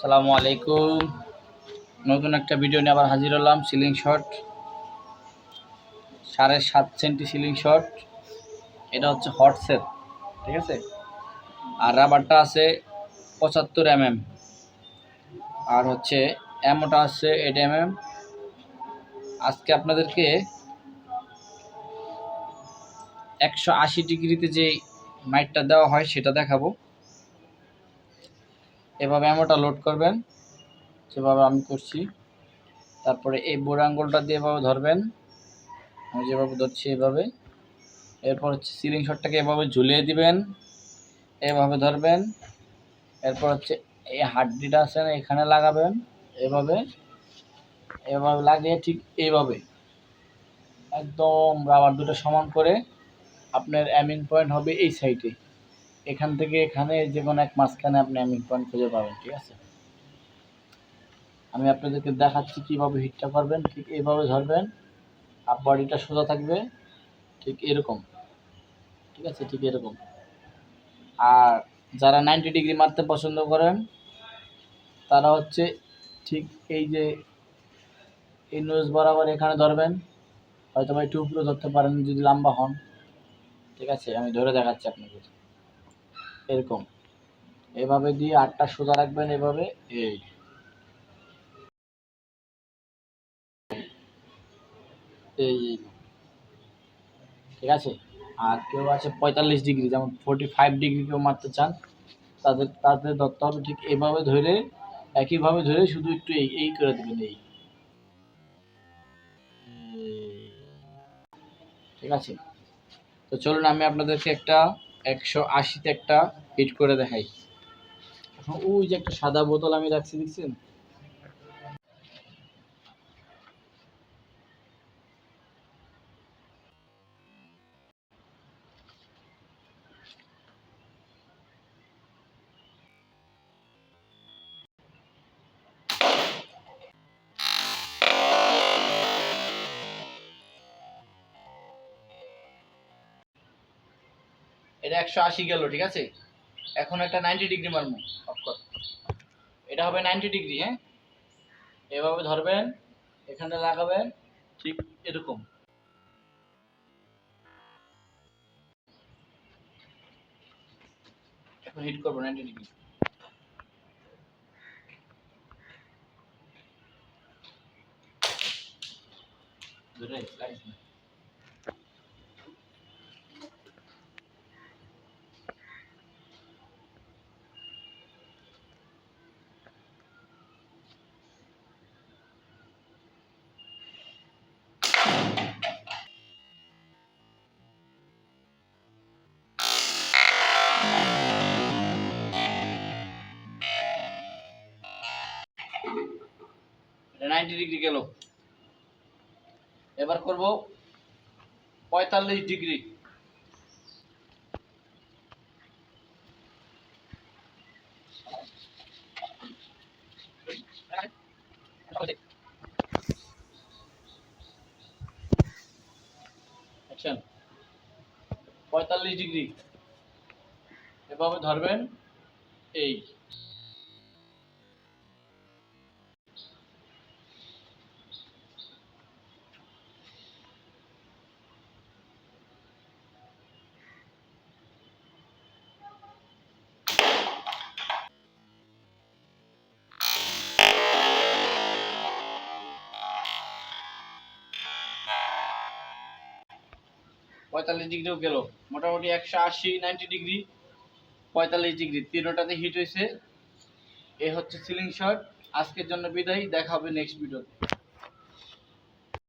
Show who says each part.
Speaker 1: আসসালামু আলাইকুম। নতুন একটা ভিডিও নিয়ে আবার হাজির হলাম। Ceiling shot 7.5 centi ceiling shot, এটা হচ্ছে হট সেট, ঠিক আছে। আর রাবারটা আছে 75 mm, আর হচ্ছে এমওটা আছে 8 mm। আজকে আপনাদেরকে 180 ডিগ্রিতে যে মাইটটা দেওয়া হয় সেটা দেখাবো। এভাবে এমওটা লোড করবেন যেভাবে আমি করছি, তারপরে এই বুড়ো আঙ্গুলটা দিয়ে এভাবে ধরবেন, আমি যেভাবে ধরছি এভাবে। এরপর হচ্ছে সিলিং শটটাকে এভাবে ঝুলিয়ে দিবেন, এভাবে ধরবেন। এরপর হচ্ছে এই হাড্ডিটা আছে না, এখানে লাগাবেন এভাবে, এভাবে লাগিয়ে ঠিক এইভাবে একদম রাবার দুটো সমান করে আপনার অ্যামিং পয়েন্ট হবে এই সাইডে। এখান থেকে এখানে যে কোনো এক মাঝখানে আপনি অ্যামিং পয়েন্ট খুঁজে পাবেন, ঠিক আছে। আমি আপনাদেরকে দেখাচ্ছি কীভাবে হিটটা করবেন। ঠিক এইভাবে ধরবেন, আর বডিটা সোজা থাকবে ঠিক এরকম, ঠিক আছে, ঠিক এরকম। আর যারা 90 ডিগ্রি মারতে পছন্দ করেন তারা হচ্ছে ঠিক এই যে এই নোজ বরাবর এখানে ধরবেন, হয়তো বা একটু উপরে ধরতে পারেন যদি লম্বা হন, ঠিক আছে। আমি ধরে দেখাচ্ছি আপনাকে, এরকম এভাবে দিয়ে 8টা সোজা রাখবেন এভাবে, এই এই ঠিক আছে। আর কেউ আছে 45 ডিগ্রি, যেমন 45 ডিগ্রি কেউ মারতে চান, তাদের ধরতে হবে ঠিক এইভাবে ধরে, একইভাবে ধরে শুধু একটু এই করে দেবেন, এই, ঠিক আছে। তো চলুন আমি আপনাদেরকে একটা 180-তে একটা হিট করে দেখাই। এখন ওই যে একটা সাদা বোতল আমি রাখছি, দেখছেন? এটা 180 গেল, ঠিক আছে। এখন একটা 90 ডিগ্রি মারবো, অফকোর্স এটা হবে 90 ডিগ্রি। হ্যাঁ, এভাবে ধরবেন, এখানে লাগাবেন ঠিক এরকম। এখন হিট করবো 90 ডিগ্রি। ধরে লাগিস না। এটা 90 ডিগ্রি গেল। এবার করব 45 ডিগ্রি। অ্যাকশন। 45 ডিগ্রি এভাবে ধরবেন, এই, পঁয়তাল্লিশ ডিগ্রিও গেল। মোটামুটি 180, 90 ডিগ্রি, 45 ডিগ্রি তিনটাতে হিট হয়েছে। এ হচ্ছে সিলিং শট। আজকের জন্য বিদায়, দেখা হবে নেক্সট ভিডিওতে।